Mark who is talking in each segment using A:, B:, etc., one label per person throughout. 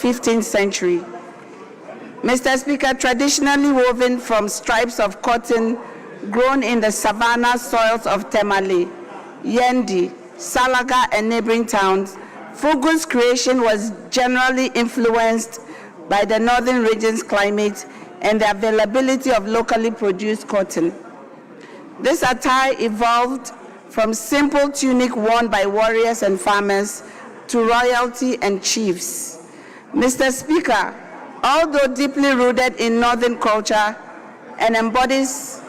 A: 15th century. Mr. Speaker, traditionally woven from stripes of cotton grown in the savanna soils of Temale, Yendi, Salaga, and neighboring towns, Fugu's creation was generally influenced by the northern region's climate and the availability of locally produced cotton. This attire evolved from simple tunic worn by warriors and farmers to royalty and chiefs. Mr. Speaker, although deeply rooted in northern culture and embodies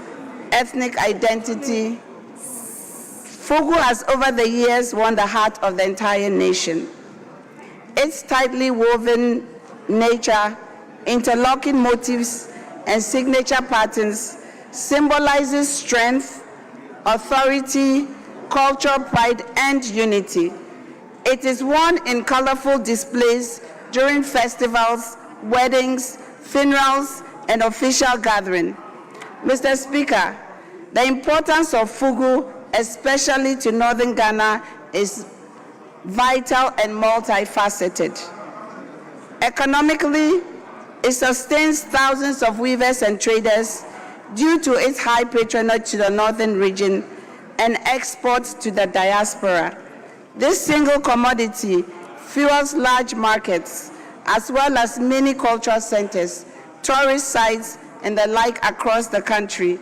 A: ethnic identity, Fugu has over the years won the heart of the entire nation. Its tightly woven nature, interlocking motifs, and signature patterns symbolizes strength, authority, cultural pride, and unity. It is worn in colorful displays during festivals, weddings, funerals, and official gatherings. Mr. Speaker, the importance of Fugu, especially to northern Ghana, is vital and multifaceted. Economically, it sustains thousands of weavers and traders due to its high patronage to the northern region and exports to the diaspora. This single commodity fuels large markets, as well as many cultural centers, tourist sites, and the like across the country.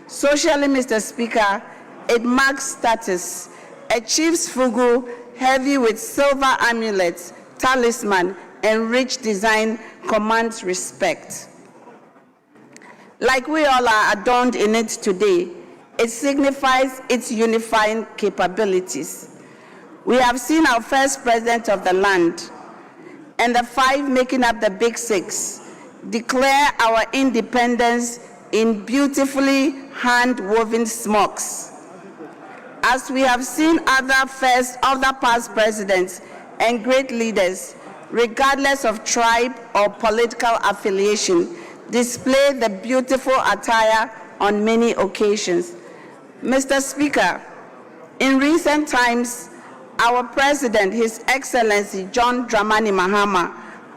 A: Socially, Mr. Speaker, it marks status, achieves Fugu heavy with silver amulets, talisman, and rich design commands respect. Like we all are adorned in it today, it signifies its unifying capabilities. We have seen our first president of the land and the 5 making up the Big 6 declare our independence in beautifully hand-woven smocks. As we have seen other past presidents and great leaders, regardless of tribe or political affiliation, display the beautiful attire on many occasions. Mr. Speaker, in recent times, our President, His Excellency John Dramani Mahama,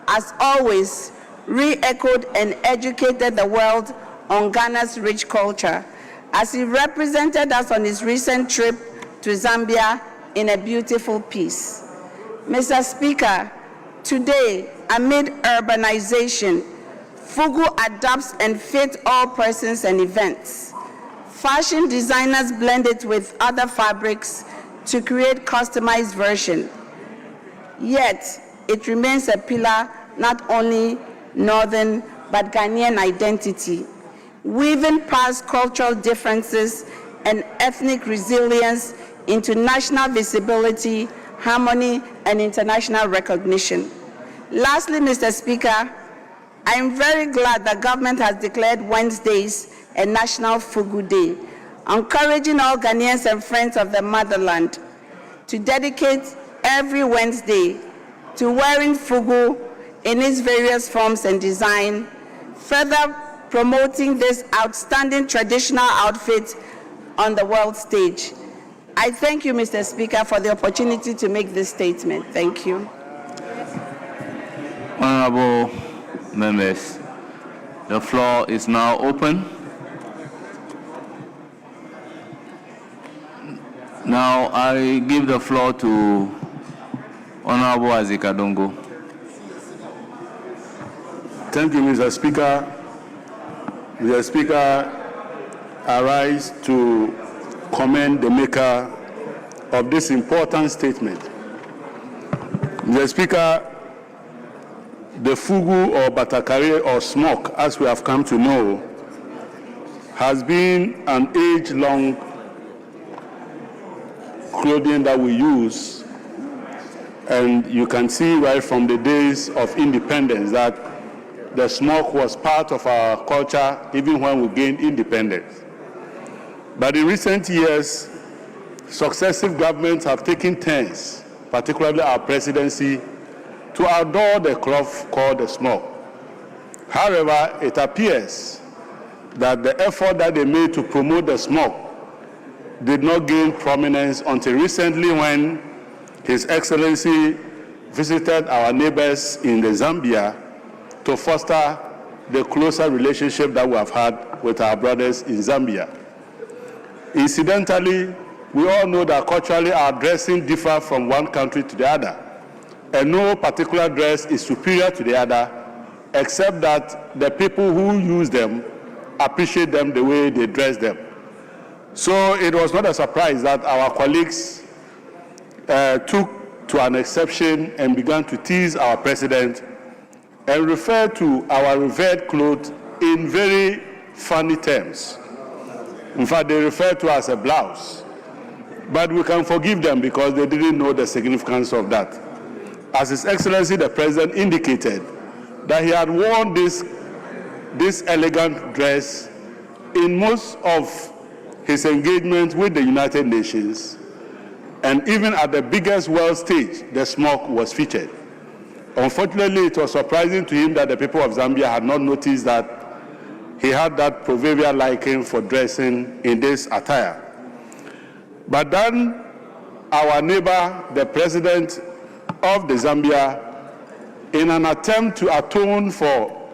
A: has always re-echoed and educated the world on Ghana's rich culture, as he represented us on his recent trip to Zambia in a beautiful piece. Mr. Speaker, today, amid urbanization, Fugu adapts and fits all persons and events. Fashion designers blend it with other fabrics to create customized version. Yet, it remains a pillar not only northern but Ghanaian identity, weaving past cultural differences and ethnic resilience into national visibility, harmony, and international recognition. Lastly, Mr. Speaker, I am very glad the government has declared Wednesdays a National Fugu Day, encouraging all Ghanaians and friends of the motherland to dedicate every Wednesday to wearing Fugu in its various forms and design, further promoting this outstanding traditional outfit on the world stage. I thank you, Mr. Speaker, for the opportunity to make this statement. Thank you.
B: Honorable members, the floor is now open. Now I give the floor to Honorable Azikadongo.
C: Thank you, Mr. Speaker. Mr. Speaker, I rise to commend the maker of this important statement. Mr. Speaker, the Fugu or Batakari or Smock, as we have come to know, has been an age-long clothing that we use, and you can see right from the days of independence that the smock was part of our culture even when we gained independence. But in recent years, successive governments have taken turns, particularly our presidency, to adore the cloth called the smock. However, it appears that the effort that they made to promote the smock did not gain prominence until recently when His Excellency visited our neighbors in the Zambia to foster the closer relationship that we have had with our brothers in Zambia. Incidentally, we all know that culturally our dressing differs from one country to the other, and no particular dress is superior to the other, except that the people who use them appreciate them the way they dress them. So it was not a surprise that our colleagues took to an exception and began to tease our president and refer to our revered clothes in very funny terms. In fact, they refer to us as a blouse. But we can forgive them because they didn't know the significance of that. As His Excellency the President indicated, that he had worn this elegant dress in most of his engagement with the United Nations, and even at the biggest world stage, the Smock was featured. Unfortunately, it was surprising to him that the people of Zambia had not noticed that he had that proverbial liking for dressing in this attire. But then our neighbor, the President of the Zambia, in an attempt to atone for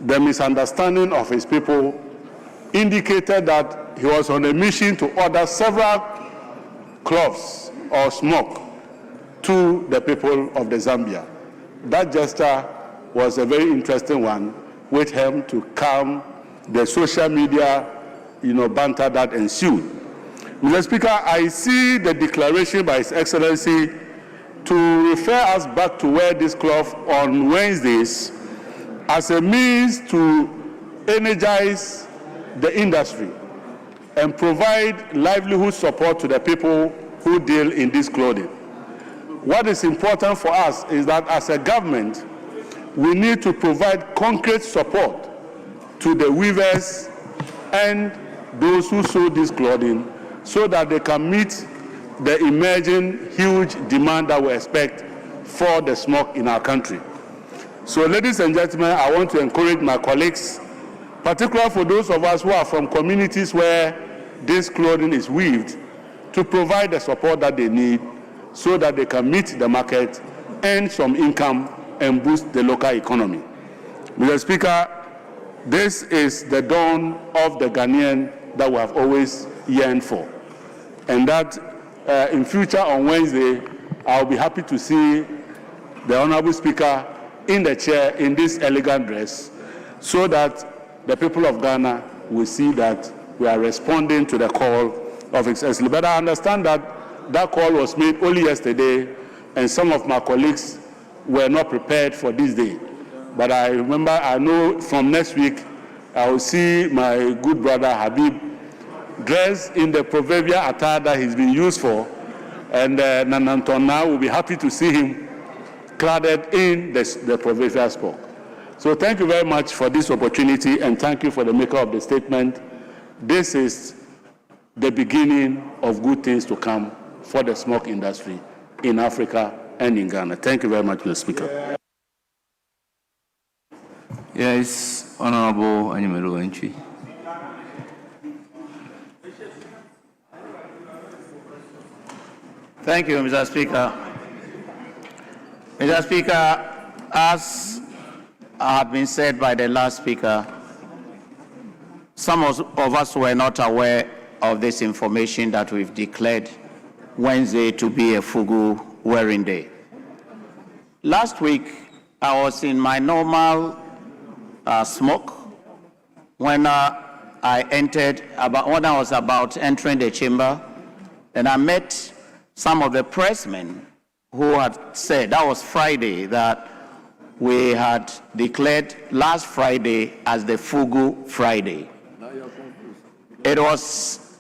C: the misunderstanding of his people, indicated that he was on a mission to order several cloths or smock to the people of the Zambia. That gesture was a very interesting one, with him to calm the social media, banter that ensued. Mr. Speaker, I see the declaration by His Excellency to refer us back to wear this cloth on Wednesdays as a means to energize the industry and provide livelihood support to the people who deal in this clothing. What is important for us is that as a government, we need to provide concrete support to the weavers and those who sew this clothing so that they can meet the emerging huge demand that we expect for the smock in our country. So, ladies and gentlemen, I want to encourage my colleagues, particularly for those of us who are from communities where this clothing is weaved, to provide the support that they need so that they can meet the market, earn some income, and boost the local economy. Mr. Speaker, this is the dawn of the Ghanaian that we have always yearned for. And that in future on Wednesday, I'll be happy to see the Honorable Speaker in the chair in this elegant dress so that the people of Ghana will see that we are responding to the call of His Excellency. But I understand that that call was made only yesterday, and some of my colleagues were not prepared for this day. But I know from next week, I will see my good brother Habib dressed in the proverbial attire that he's been used for, and Nanantona will be happy to see him cladded in the proverbial smock. So thank you very much for this opportunity, and thank you for the maker of the statement. This is the beginning of good things to come for the smock industry in Africa and in Ghana. Thank you very much, Mr. Speaker.
B: Yes, Honorable Anyimadu-Antwi.
D: Thank you, Mr. Speaker. Mr. Speaker, as had been said by the last speaker, some of us were not aware of this information that we've declared Wednesday to be a Fugu wearing day. Last week, I was in my normal smock when I was about entering the chamber, and I met some of the pressmen who had said, that was Friday, that we had declared last Friday as the Fugu Friday. It was,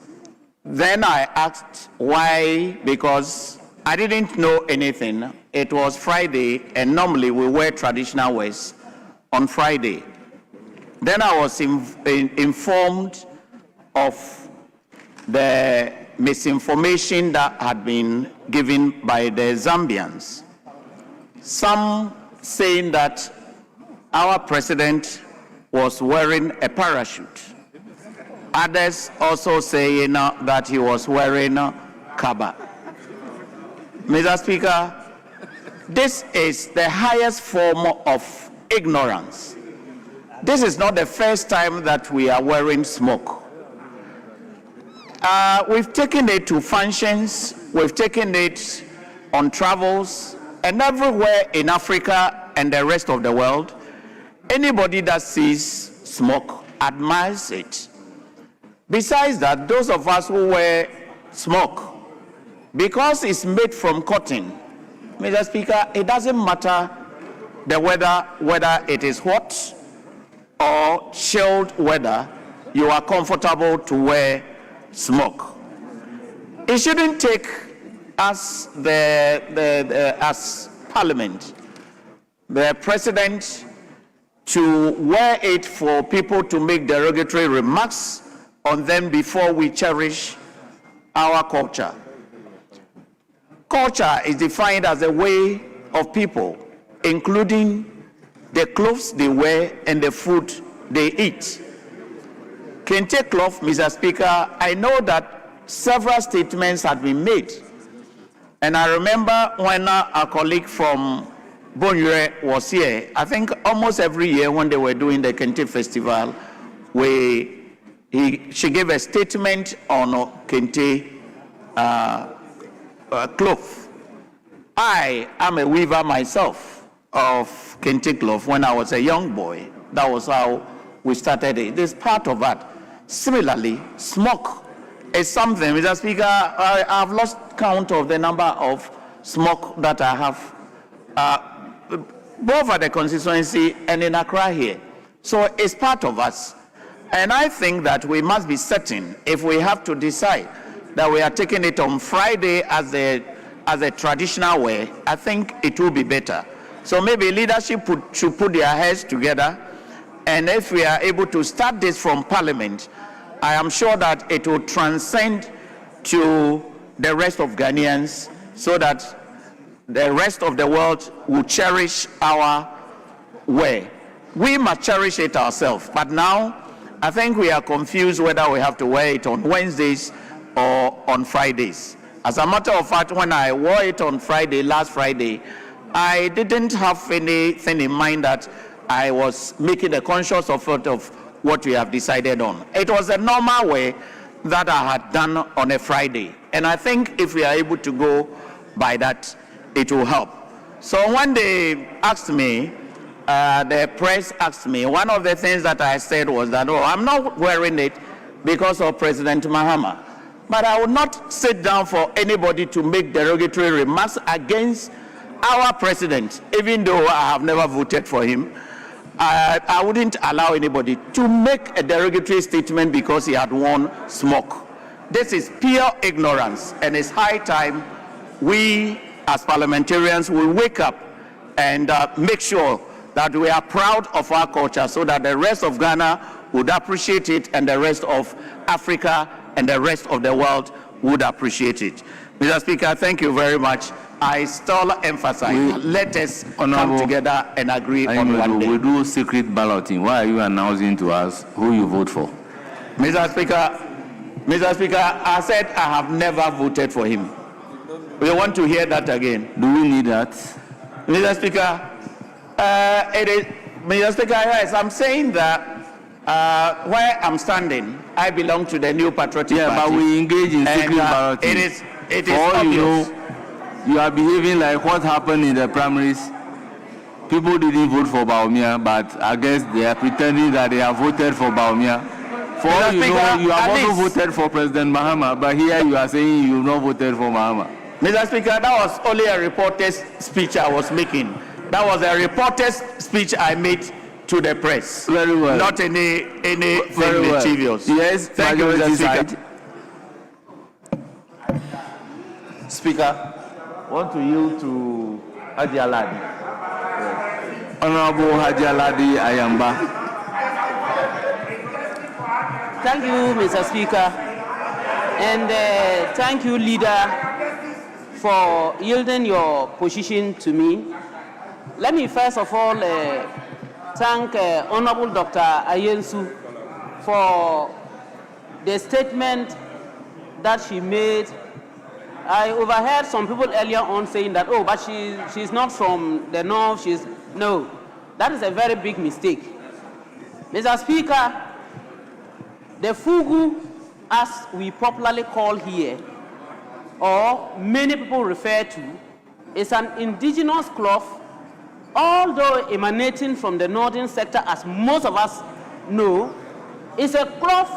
D: then I asked why, because I didn't know anything. It was Friday, and normally we wear traditional wears on Friday. Then I was informed of the misinformation that had been given by the Zambians. Some saying that our president was wearing a parachute. Others also saying that he was wearing kaba. Mr. Speaker, this is the highest form of ignorance. This is not the first time that we are wearing smock. We've taken it to functions, we've taken it on travels, and everywhere in Africa and the rest of the world, anybody that sees smock admires it. Besides that, those of us who wear smock, because it's made from cotton, Mr. Speaker, it doesn't matter the weather, whether it is hot or chilled weather, you are comfortable to wear smock. It shouldn't take us, as Parliament, the President, to wear it for people to make derogatory remarks on them before we cherish our culture. Culture is defined as a way of people, including the clothes they wear and the food they eat. Kente cloth, Mr. Speaker, I know that several statements have been made. And I remember when a colleague from Bonyure was here, I think almost every year when they were doing the Kente Festival, she gave a statement on Kente cloth. I am a weaver myself of Kente cloth when I was a young boy. That was how we started it. This part of that. Similarly, smock is something, Mr. Speaker, I've lost count of the number of smock that I have, both at the constituency and in Accra here. So it's part of us. And I think that we must be certain, if we have to decide that we are taking it on Friday as a traditional way, I think it will be better. So maybe leadership should put their heads together, and if we are able to start this from Parliament, I am sure that it will transcend to the rest of Ghanaians so that the rest of the world will cherish our way. We must cherish it ourselves, but now I think we are confused whether we have to wear it on Wednesdays or on Fridays. As a matter of fact, when I wore it on Friday, last Friday, I didn't have anything in mind that I was making a conscious effort of what we have decided on. It was a normal way that I had done on a Friday. And I think if we are able to go by that, it will help. So when they asked me, the press asked me, one of the things that I said was that, oh, I'm not wearing it because of President Mahama. But I would not sit down for anybody to make derogatory remarks against our president, even though I have never voted for him. I wouldn't allow anybody to make a derogatory statement because he had worn smock. This is pure ignorance, and it's high time we as parliamentarians will wake up and make sure that we are proud of our culture so that the rest of Ghana would appreciate it and the rest of Africa and the rest of the world would appreciate it. Mr. Speaker, thank you very much. I still emphasize, let us come together and agree on one day.
B: We do secret balloting. Why are you announcing to us who you vote for?
D: Mr. Speaker, I said I have never voted for him. We want to hear that again.
B: Do we need that?
D: Mr. Speaker, Mr. Speaker, yes, I'm saying that where I'm standing, I belong to the New Patriotic Party.
B: Yeah, but we engage in secret balloting.
D: It is obvious.
B: You are behaving like what happened in the primaries. People didn't vote for Baumia, but I guess they are pretending that they have voted for Baumia. For all you know, you have also voted for President Mahama, but here you are saying you have not voted for Mahama.
D: Mr. Speaker, that was only a reporter's speech I was making. That was a reporter's speech I made to the press.
B: Very well.
D: Not anything mischievous.
B: Yes,
D: thank you, Mr. Speaker.
B: Speaker, I want to yield to Haji Aladi. Yes. Honorable Haji Aladi Ayamba.
E: Thank you, Mr. Speaker. And thank you, leader, for yielding your position to me. Let me first of all thank Honorable Dr. Iddrisu for the statement that she made I overheard some people earlier on saying that, oh, but she's not from the north, no. That is a very big mistake. Mr. Speaker, the Fugu, as we popularly call here, or many people refer to, is an indigenous cloth, although emanating from the northern sector, as most of us know, is a cloth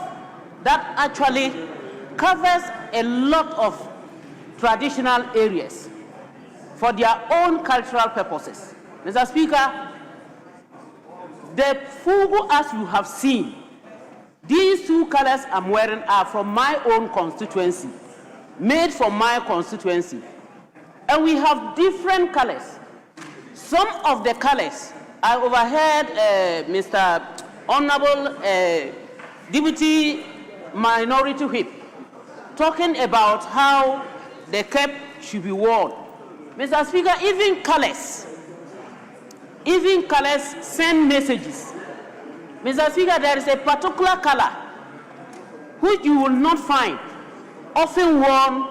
E: that actually covers a lot of traditional areas for their own cultural purposes. Mr. Speaker, the Fugu, as you have seen, these two colors I'm wearing are from my own constituency, made from my constituency. And we have different colors. Some of the colors, I overheard Mr. Honorable Deputy Minority Whip talking about how the cap should be worn. Mr. Speaker, even colors send messages. Mr. Speaker, there is a particular color which you will not find often worn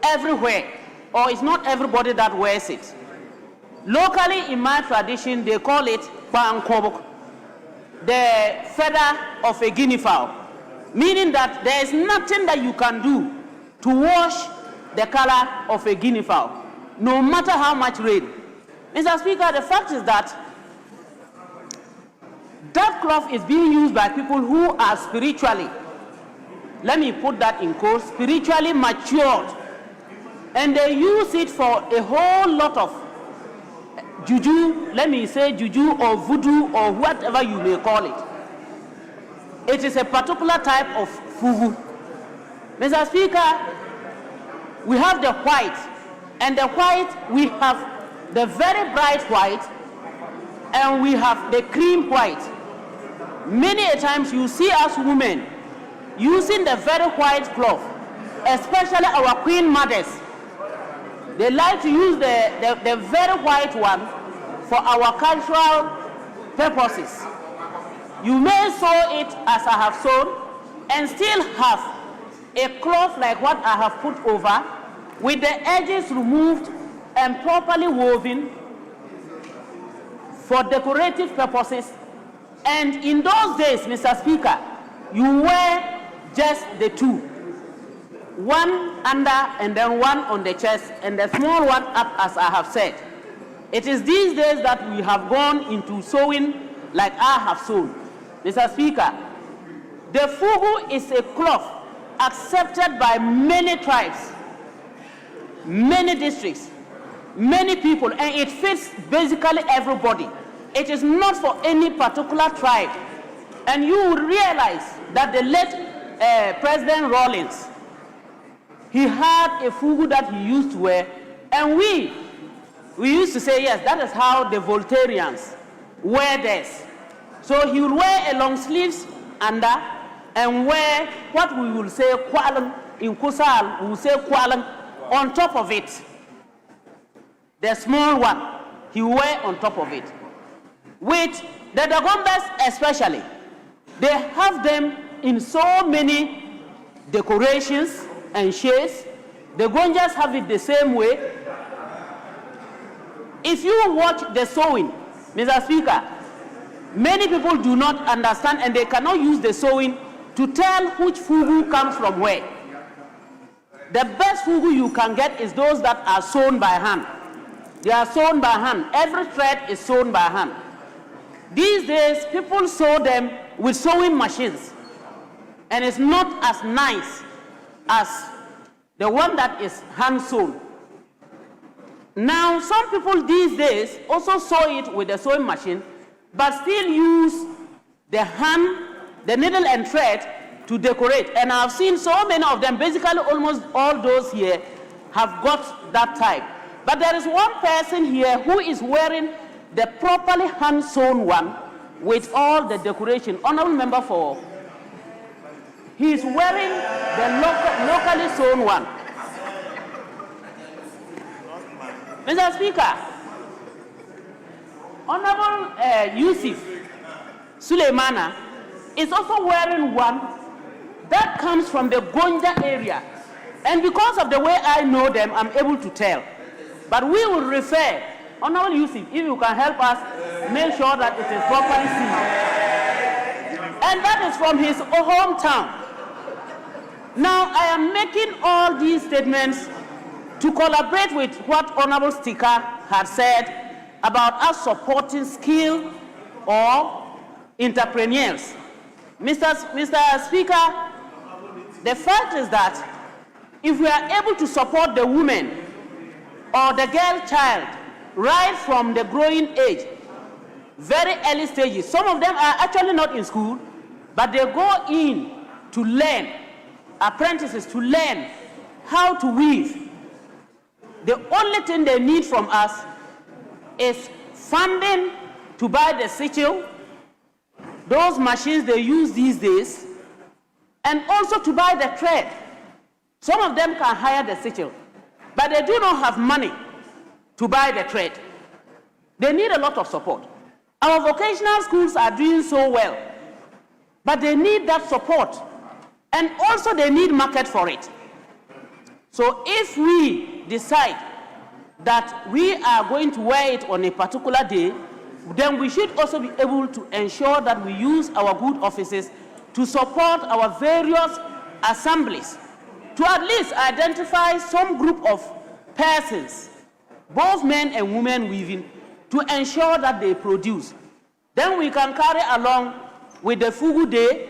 E: everywhere, or it's not everybody that wears it. Locally, in my tradition, they call it Bankobok, the feather of a guinea fowl, meaning that there is nothing that you can do to wash the color of a guinea fowl, no matter how much rain. Mr. Speaker, the fact is that that cloth is being used by people who are spiritually, let me put that in quotes, spiritually matured, and they use it for a whole lot of juju, let me say juju or voodoo or whatever you may call it. It is a particular type of fugu. Mr. Speaker, we have the white, and the white, we have the very bright white, and we have the cream white. Many a times you see us women using the very white cloth, especially our queen mothers. They like to use the very white one for our cultural purposes. You may sew it as I have sewn and still have a cloth like what I have put over with the edges removed and properly woven for decorative purposes. And in those days, Mr. Speaker, you wear just the two. One under and then one on the chest and the small one up, as I have said. It is these days that we have gone into sewing like I have sewn. Mr. Speaker, the Fugu is a cloth accepted by many tribes, many districts, many people, and it fits basically everybody. It is not for any particular tribe. And you will realize that the late President Rawlings, he had a Fugu that he used to wear, and we used to say, yes, that is how the Voltarians wear theirs. So he will wear a long sleeves under and wear what we will say kwalang. In Kusal, we will say kwalang on top of it. The small one, he will wear on top of it. With the Dagombas especially, they have them in so many decorations and shades. The Gonjas have it the same way. If you watch the sewing, Mr. Speaker, many people do not understand and they cannot use the sewing to tell which Fugu comes from where. The best Fugu you can get is those that are sewn by hand. They are sewn by hand. Every thread is sewn by hand. These days, people sew them with sewing machines, and it's not as nice as the one that is hand sewn. Now, some people these days also sew it with a sewing machine, but still use the hand, the needle and thread to decorate. And I've seen so many of them, basically almost all those here have got that type. But there is one person here who is wearing the properly hand-sewn one with all the decoration. Honorable member for, he is wearing the locally sewn one. Mr. Speaker, Honorable Yusuf Suleimana is also wearing one that comes from the Gonja area. And because of the way I know them, I'm able to tell. But we will refer, Honorable Yusuf, if you can help us make sure that it is properly seen. And that is from his hometown. Now, I am making all these statements to collaborate with what Honorable Speaker had said about us supporting skill or entrepreneurs. Mr. Speaker, the fact is that if we are able to support the woman or the girl child right from the growing age, very early stages, some of them are actually not in school, but they go in to learn, apprentices to learn how to weave. The only thing they need from us is funding to buy the sichel, those machines they use these days, and also to buy the thread. Some of them can hire the sichel, but they do not have money to buy the thread. They need a lot of support. Our vocational schools are doing so well, but they need that support, and also they need market for it. So if we decide that we are going to wear it on a particular day, then we should also be able to ensure that we use our good offices to support our various assemblies, to at least identify some group of persons, both men and women weaving, to ensure that they produce. Then we can carry along with the Fugu day,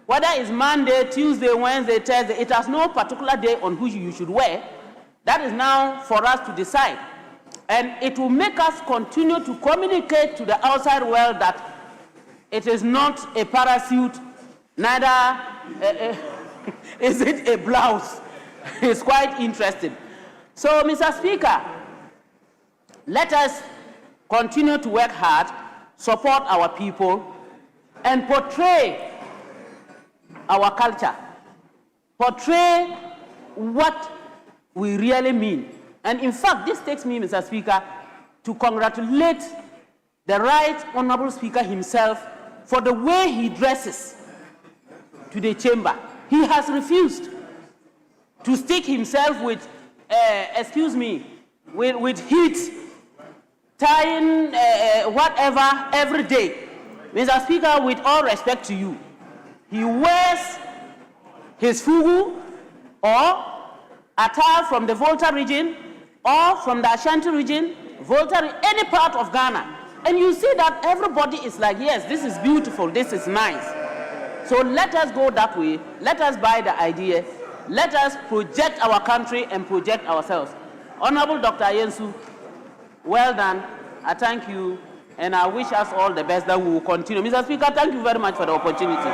E: whether it's Monday, Tuesday, Wednesday, Thursday, it has no particular day on which you should wear. That is now for us to decide. And it will make us continue to communicate to the outside world that it is not a parachute, neither is it a blouse. It's quite interesting. So, Mr. Speaker, let us continue to work hard, support our people, and portray our culture, portray what we really mean. And in fact, this takes me, Mr. Speaker, to congratulate the Right Honorable Speaker himself for the way he dresses to the chamber. He has refused to stick himself with, with heat, tying whatever every day. Mr. Speaker, with all respect to you, he wears his fugu or attire from the Volta region or from the Ashanti region, Volta, any part of Ghana. And you see that everybody is like, yes, this is beautiful, this is nice. So let us go that way. Let us buy the idea. Let us project our country and project ourselves. Honorable Dr. Iddrisu, well done. I thank you, and I wish us all the best that we will continue. Mr. Speaker, thank you very much for the opportunity.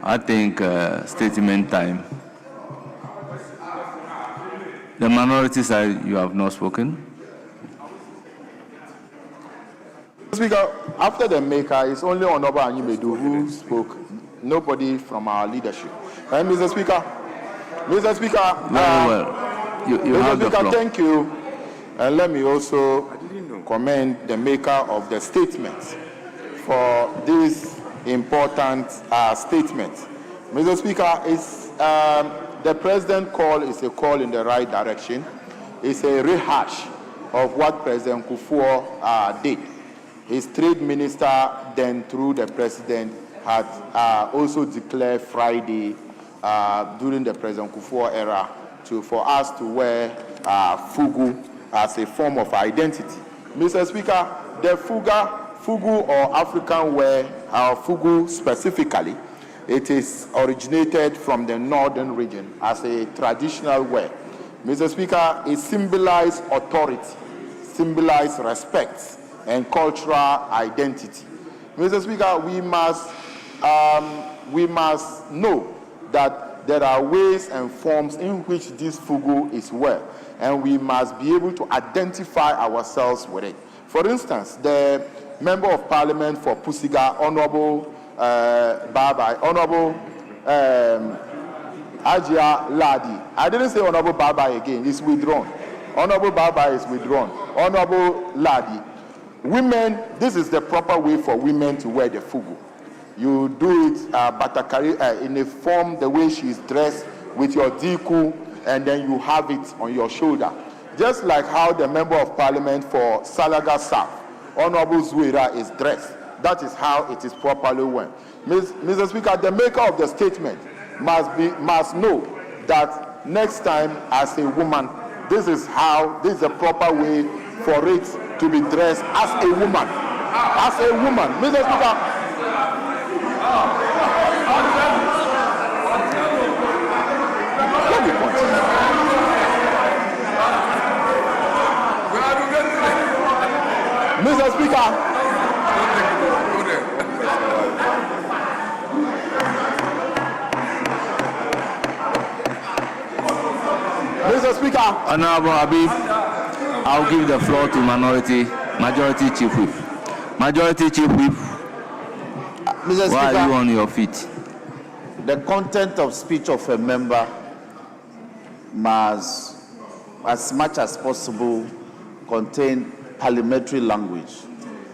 B: I think statement time. The minority side, you have not spoken.
F: Speaker, after the maker, it's only Honorable Anyimadu who spoke. Nobody from our leadership. And Mr. Speaker,
B: Very well. You have the floor.
F: Thank you. And let me also commend the maker of the statement for this important statement. Mr. Speaker, it's, the President's call is a call in the right direction. It's a rehash of what President Kufuor did. His trade minister, then through the President, had also declared Friday during the President Kufuor era for us to wear Fugu as a form of identity. Mr. Speaker, the Fugu or African wear, Fugu specifically, it is originated from the northern region as a traditional wear. Mr. Speaker, it symbolizes authority, symbolizes respect and cultural identity. Mr. Speaker, we must know that there are ways and forms in which this Fugu is wear, and we must be able to identify ourselves with it. For instance, the Member of Parliament for Pusiga, Honorable Honorable Ajia Ladi. I didn't say Honorable Baba again, it's withdrawn. Honorable Baba is withdrawn. Honorable Ladi women, this is the proper way for women to wear the fugu. You do it batakari in a form, the way she is dressed with your diku, and then you have it on your shoulder. Just like how the Member of Parliament for Salaga South, Honorable Zuera, is dressed. That is how it is properly worn. Mr. Speaker, the maker of the statement must know that next time as a woman, this is the proper way for it to be dressed as a woman. As a woman. Mr. Speaker. Let me continue. Mr. Speaker. Mr. Speaker.
B: Honorable Habib, I'll give the floor to Majority Chief Whip. Majority Chief Whip,
D: Mr. Speaker,
B: why are you on your feet?
D: The content of speech of a member must, as much as possible, contain parliamentary language.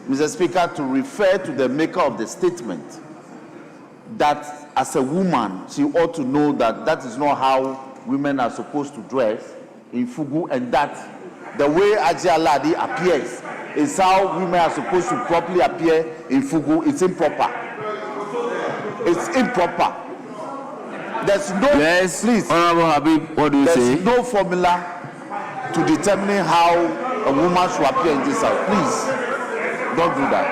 D: Mr. Speaker, to refer to the maker of the statement that as a woman, she ought to know that that is not how women are supposed to dress in Fugu, and that the way Ajia Ladi appears is how women are supposed to properly appear in Fugu. It's improper. It's improper. There's no,
B: yes,
D: please,
B: Honorable Habib, what do you say?
D: There's no formula to determine how a woman should appear in this house. Please, don't do that.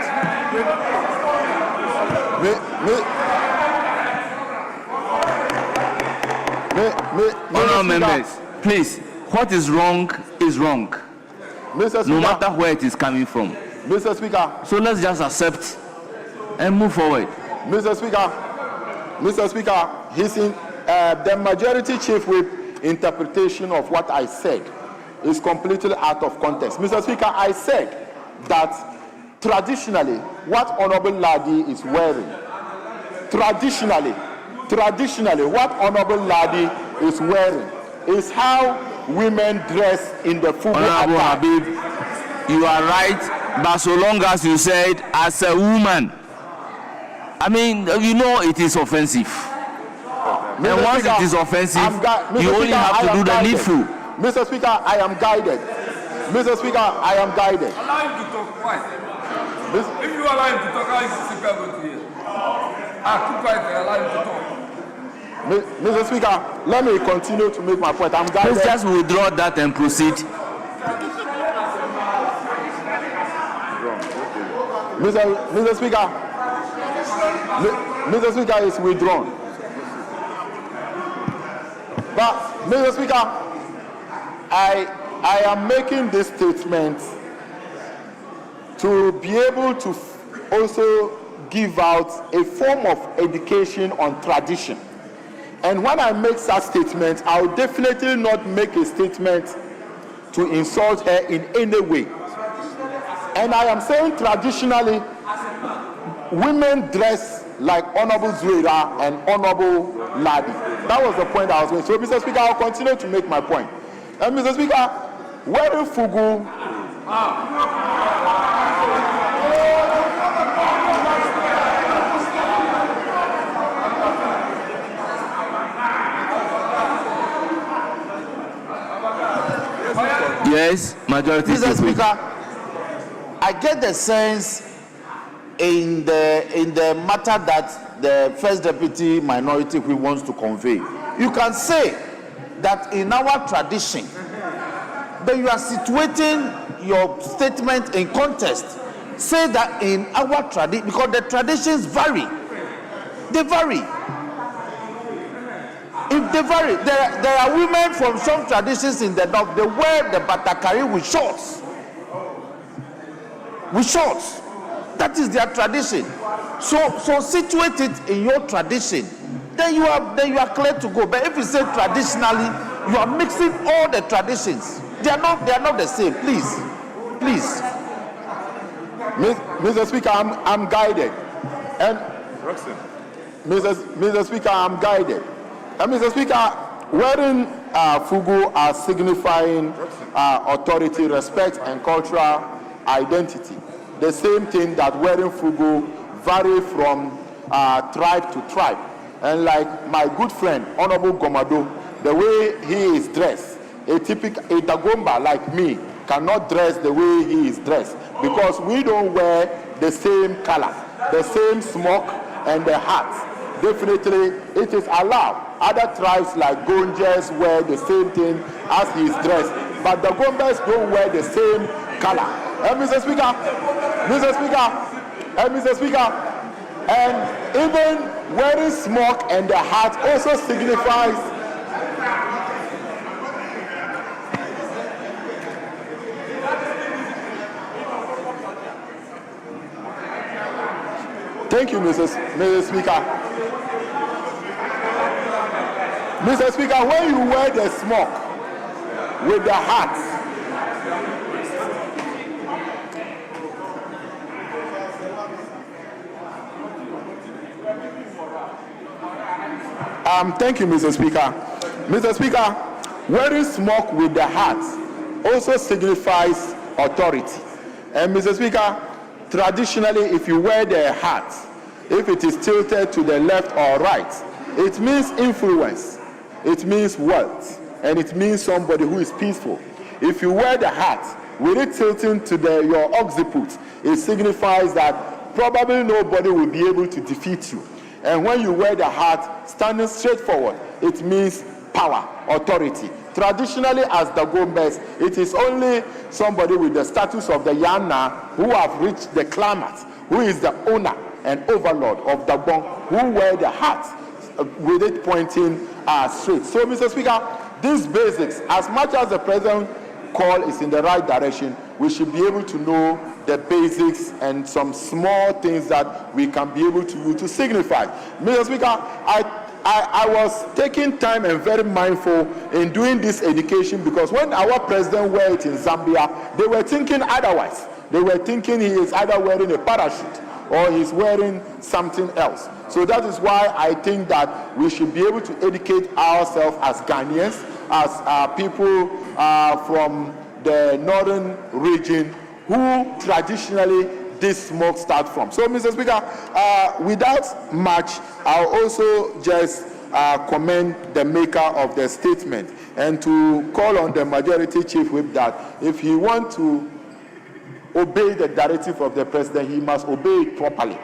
B: Honourable members, please, what is wrong is wrong.
F: Mr. Speaker,
B: no matter where it is coming from.
F: Mr. Speaker.
B: So let's just accept and move forward.
F: Mr. Speaker, he's in the Majority Chief Whip interpretation of what I said is completely out of context. Mr. Speaker, I said that traditionally, what Honorable Ladi is wearing, traditionally, what Honorable Ladi is wearing is how women dress in the Fugu
B: Honorable
F: attire.
B: Habib, you are right, but so long as you said as a woman, I mean, you know it is offensive.
F: Mr.
B: And once
F: Speaker,
B: it is offensive,
F: Mr.
B: you only
F: Speaker,
B: have to do the
F: guided.
B: needful.
F: Mr. Speaker, I am guided. Mr. Speaker, I am guided.
G: Allow him to talk. Why? If you allow him to talk, how is the speaker going to hear? Keep quiet and allow him to talk.
F: Mr. Speaker, let me continue to make my point. I'm guided.
B: Please just withdraw that and proceed.
F: Mr. Speaker, Mr. Speaker is withdrawn. But, Mr. Speaker, I am making this statement to be able to also give out a form of education on tradition. And when I make such statements, I will definitely not make a statement to insult her in any way. And I am saying traditionally, women dress like Honorable Zuera and Honorable Ladi. That was the point I was making. So, Mr. Speaker, I'll continue to make my point. And, Mr. Speaker, wearing Fugu.
B: Yes, Majority.
D: Mr. Speaker, I get the sense in the matter that the First Deputy Minority Whip wants to convey. You can say that in our tradition, but you are situating your statement in context. Say that in our tradition, because the traditions vary. They vary. If they vary, there are women from some traditions in the north, they wear the batakari with shorts. With shorts. That is their tradition. So situate it in your tradition. Then you are clear to go. But if you say traditionally, you are mixing all the traditions. They are not the same. Please.
F: Mr. Speaker, I'm guided. And Mr. Speaker, I'm guided. And Mr. Speaker, wearing Fugu as signifying authority, respect, and cultural identity. the same thing that wearing fugu vary from tribe to tribe. And like my good friend, Honorable Gomado, the way he is dressed, a Dagomba like me cannot dress the way he is dressed because we don't wear the same color, the same smock and the hat. Definitely, it is allowed. Other tribes like Gonjas wear the same thing as he is dressed, but the Gombas don't wear the same color. Mr. Speaker, and even wearing smock and the hat also signifies Thank you, Mr. Speaker. Mr. Speaker, when you wear the smock with the hat, thank you, Mr. Speaker. Mr. Speaker, wearing smock with the hat also signifies authority. And Mr. Speaker, traditionally, if you wear the hat, if it is tilted to the left or right, it means influence, it means wealth, and it means somebody who is peaceful. If you wear the hat with it tilting to your occiput, it signifies that probably nobody will be able to defeat you. And when you wear the hat standing straight forward, it means power, authority. Traditionally, as the Gombes, it is only somebody with the status of the Yana who have reached the climax, who is the owner and overlord of the Gbon, who wear the hat with it pointing straight. So, Mr. Speaker, these basics, as much as the President call is in the right direction, we should be able to know the basics and some small things that we can be able to use to signify. Mr. Speaker, I was taking time and very mindful in doing this education because when our president wore it in Zambia, they were thinking otherwise. They were thinking he is either wearing a parachute or he's wearing something else. So that is why I think that we should be able to educate ourselves as Ghanaians, as people from the northern region who traditionally this smoke starts from. So, Mr. Speaker, without much, I'll also just commend the maker of the statement and to call on the majority chief whip that if he wants to obey the directive of the president, he must obey it properly.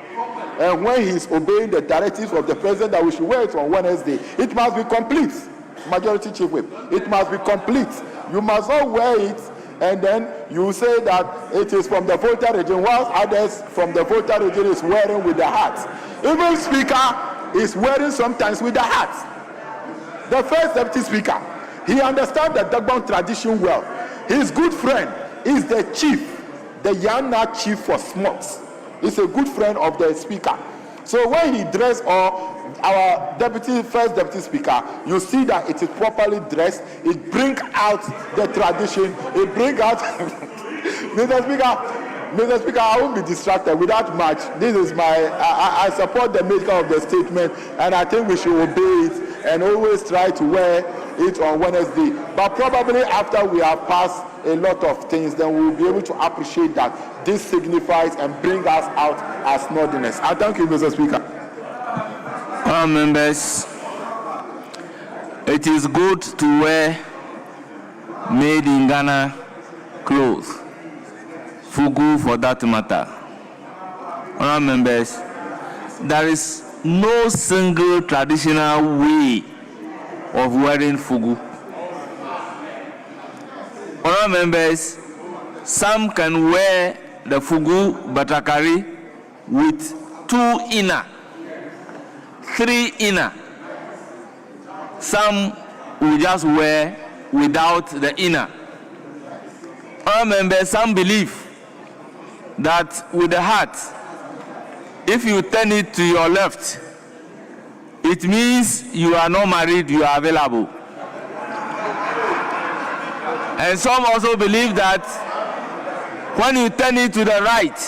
F: And when he's obeying the directives of the president that we should wear it on Wednesday, it must be complete. Majority chief whip, it must be complete. You must not wear it and then you say that it is from the Volta region, whilst others from the Volta region is wearing with the hat. Even Speaker is wearing sometimes with the hat. The first Deputy Speaker, he understands the Dagbon tradition well. His good friend is the chief, the Yana chief for Smocks. He's a good friend of the Speaker. So when he dressed, or our first deputy speaker, you see that it is properly dressed. It brings out the tradition. It brings out. Mr. Speaker, I won't be distracted without much. This is I support the maker of the statement, and I think we should obey it and always try to wear it on Wednesday. But probably after we have passed a lot of things, then we will be able to appreciate that this signifies and bring us out as northerners. I thank you, Mr. Speaker.
B: Members, it is good to wear made in Ghana clothes, Fugu for that matter. Honourable members, there is no single traditional way of wearing Fugu. Honourable members, some can wear the Fugu Batakari with 2 inner, 3 inner. Some will just wear without the inner. Honourable members, some believe that with the hat, if you turn it to your left, it means you are not married, you are available. And some also believe that when you turn it to the right,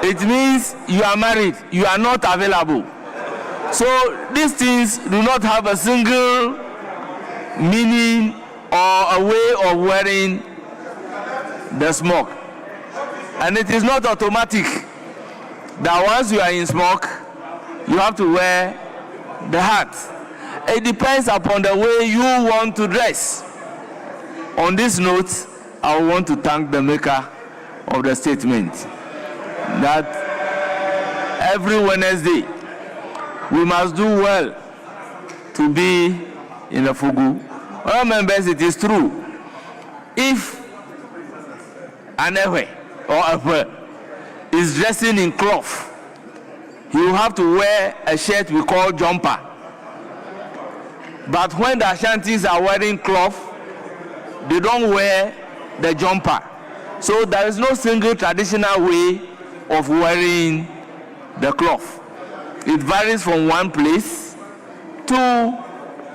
B: it means you are married, you are not available. So these things do not have a single meaning or a way of wearing the smock. And it is not automatic that once you are in Smock, you have to wear the hat. It depends upon the way you want to dress. On this note, I want to thank the maker of the statement that every Wednesday we must do well to be in the Fugu. All members, it is true. If an ewe or a is dressing in cloth, he will have to wear a shirt we call jumper. But when the Ashantis are wearing cloth, they don't wear the jumper. So there is no single traditional way of wearing the cloth. It varies from one place to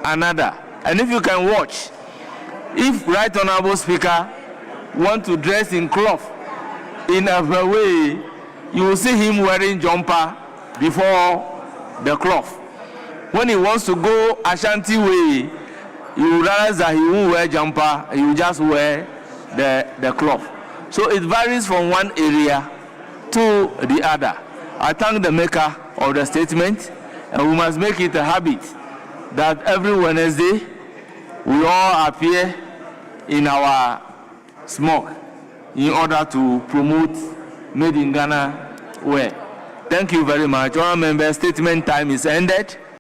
B: another. And if you can watch, if Right Honorable Speaker want to dress in cloth in a way, you will see him wearing jumper before the cloth. When he wants to go Ashanti way, you will realize that he won't wear jumper, he will just wear the cloth. So it varies from one area to the other. I thank the maker of the statement, and we must make it a habit that every Wednesday we all appear in our Smock in order to promote Made in Ghana wear. Thank you very much. All members, statement time is ended.